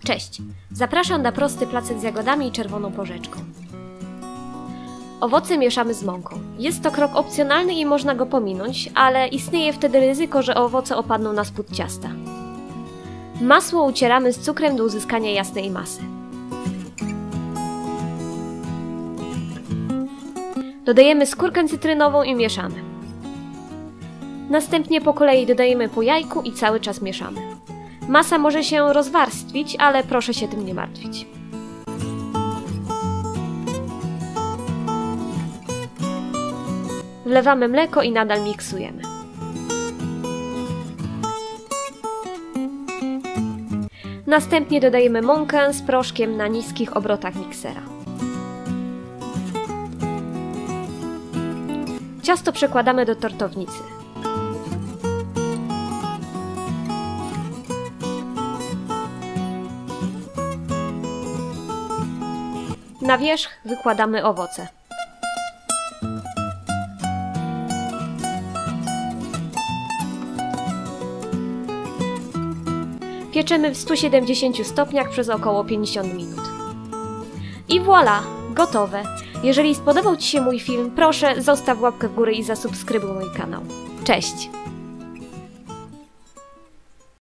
Cześć! Zapraszam na prosty placek z jagodami i czerwoną porzeczką. Owoce mieszamy z mąką. Jest to krok opcjonalny i można go pominąć, ale istnieje wtedy ryzyko, że owoce opadną na spód ciasta. Masło ucieramy z cukrem do uzyskania jasnej masy. Dodajemy skórkę cytrynową i mieszamy. Następnie po kolei dodajemy po jajku i cały czas mieszamy. Masa może się rozwarstwić, ale proszę się tym nie martwić. Wlewamy mleko i nadal miksujemy. Następnie dodajemy mąkę z proszkiem na niskich obrotach miksera. Ciasto przekładamy do tortownicy. Na wierzch wykładamy owoce. Pieczemy w 170 stopniach przez około 50 minut. I voilà! Gotowe! Jeżeli spodobał Ci się mój film, proszę zostaw łapkę w górę i zasubskrybuj mój kanał. Cześć!